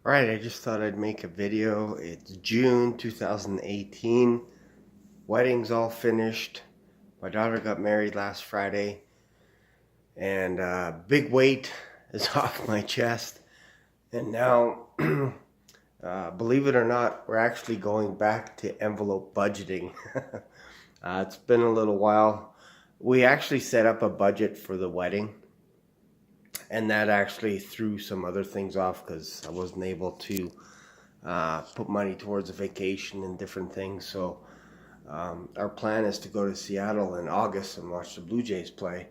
Alright, I just thought I'd make a video. It's June 2018. Wedding's all finished. My daughter got married last Friday. And big weight is off my chest. And now, believe it or not, we're actually going back to envelope budgeting. It's been a little while. We actually set up a budget for the wedding. And that actually threw some other things off because I wasn't able to put money towards a vacation and different things. So our plan is to go to Seattle in August and watch the Blue Jays play.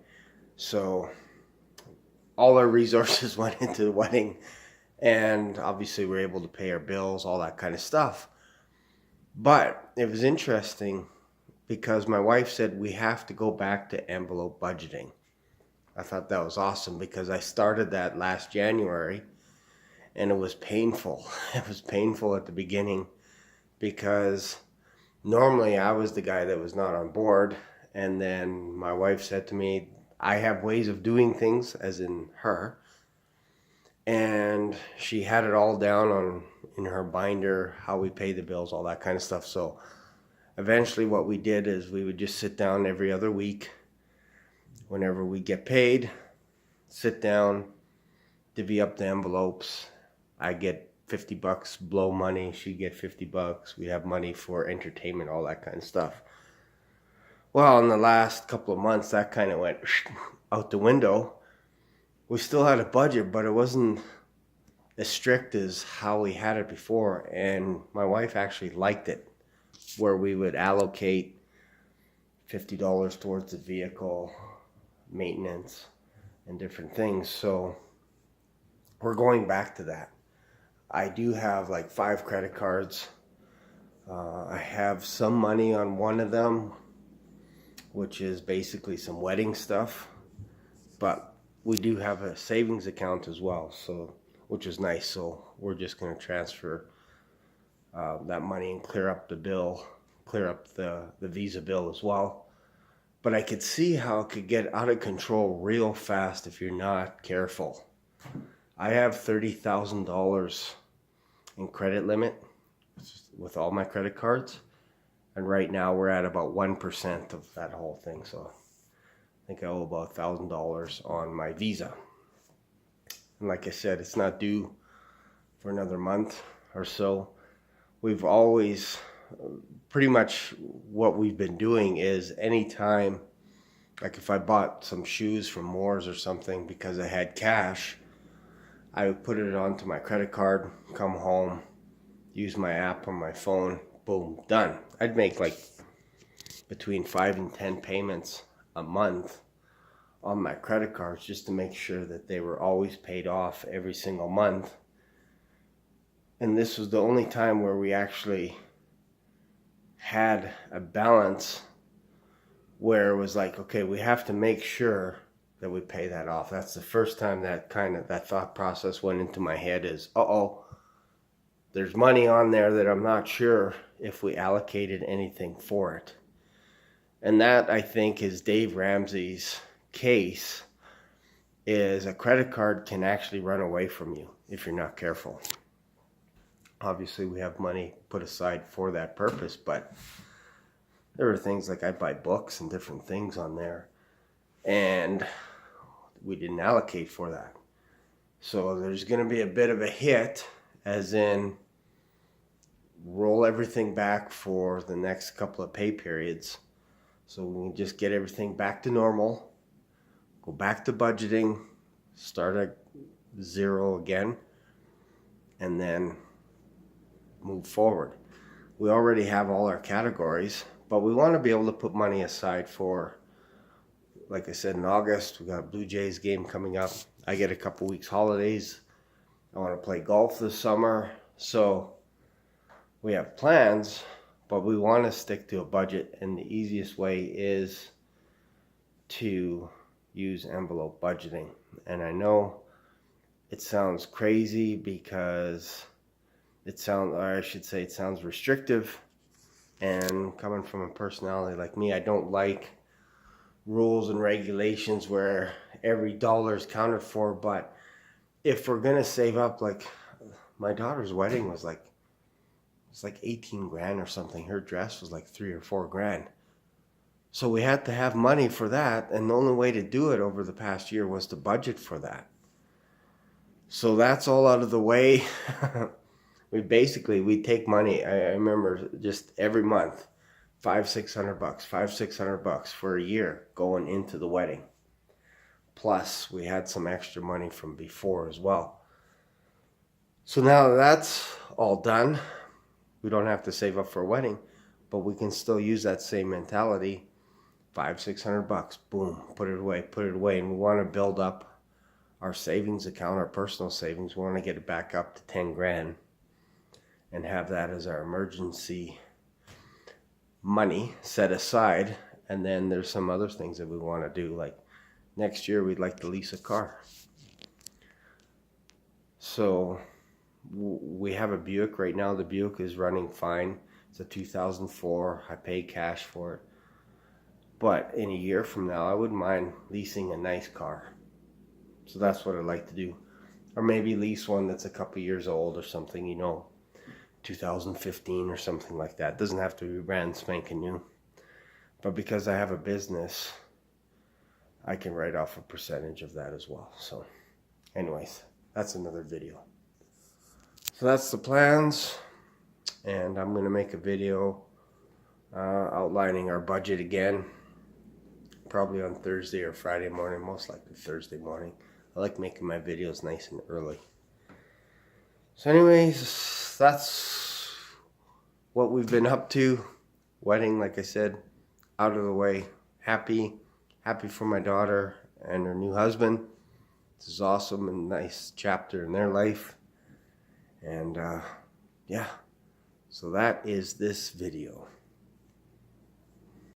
So all our resources went into the wedding, and obviously we're able to pay our bills, all that kind of stuff. But it was interesting because my wife said we have to go back to envelope budgeting. I thought that was awesome because I started that last January and it was painful. It was painful at the beginning because normally I was the guy that was not on board. And then my wife said to me, I have ways of doing things, as in her. And she had it all down in her binder, how we pay the bills, all that kind of stuff. So eventually what we did is we would just sit down every other week. Whenever we get paid, sit down, divvy up the envelopes. I get $50 blow money, she get $50. We have money for entertainment, all that kind of stuff. Well, in the last couple of months, that kind of went out the window. We still had a budget, but it wasn't as strict as how we had it before. And my wife actually liked it, where we would allocate $50 towards the vehicle, maintenance, and different things. So we're going back to that. I do have like 5 credit cards. I have some money on one of them, which is basically some wedding stuff, but we do have a savings account as well, so which is nice. So we're just going to transfer that money and clear up the bill, clear up the Visa bill as well. But I could see how it could get out of control real fast if you're not careful. I have $30,000 in credit limit with all my credit cards. And right now we're at about 1% of that whole thing. So I think I owe about $1,000 on my Visa. And like I said, it's not due for another month or so. We've always... pretty much what we've been doing is anytime, like if I bought some shoes from Moores or something because I had cash, I would put it onto my credit card, come home, use my app on my phone, boom, done. I'd make like between 5 and 10 payments a month on my credit cards just to make sure that they were always paid off every single month. And this was the only time where we actually had a balance where it was like, okay, we have to make sure that we pay that off. That's the first time that thought process went into my head is, there's money on there that I'm not sure if we allocated anything for it. And that, I think, is Dave Ramsey's case, is a credit card can actually run away from you if you're not careful. Obviously, we have money put aside for that purpose, but there are things like I buy books and different things on there, and we didn't allocate for that. So there's going to be a bit of a hit, as in roll everything back for the next couple of pay periods. So we can just get everything back to normal, go back to budgeting, start at zero again, and then move forward. We already have all our categories, but we want to be able to put money aside for, like I said, in August, we got a Blue Jays game coming up. I get a couple weeks holidays. I want to play golf this summer. So we have plans, but we want to stick to a budget. And the easiest way is to use envelope budgeting. And I know it sounds crazy because it sounds restrictive, and coming from a personality like me, I don't like rules and regulations where every dollar is counted for. But if we're gonna save up, like my daughter's wedding was like, it's like 18 grand or something. Her dress was like 3 or 4 grand. So we had to have money for that, and the only way to do it over the past year was to budget for that. So that's all out of the way. we take money. I remember just every month, $500-600, $500-600 for a year going into the wedding. Plus, we had some extra money from before as well. So now that's all done. We don't have to save up for a wedding, but we can still use that same mentality. $500-600, boom, put it away. And we want to build up our savings account, our personal savings. We want to get it back up to 10 grand and have that as our emergency money set aside. And then there's some other things that we want to do, like next year we'd like to lease a car. So we have a Buick right now. The Buick is running fine. It's a 2004. I paid cash for it. But in a year from now, I wouldn't mind leasing a nice car. So that's what I'd like to do. Or maybe lease one that's a couple years old or something, 2015 or something like that. It doesn't have to be brand spanking new. But because I have a business, I can write off a percentage of that as well. So anyways, that's another video. So that's the plans, and I'm going to make a video outlining our budget again, probably on Thursday or Friday morning, most likely Thursday morning. I like making my videos nice and early. So anyways, that's what we've been up to. Wedding, like I said, out of the way. Happy for my daughter and her new husband. This is awesome and nice chapter in their life. And yeah, so that is this video.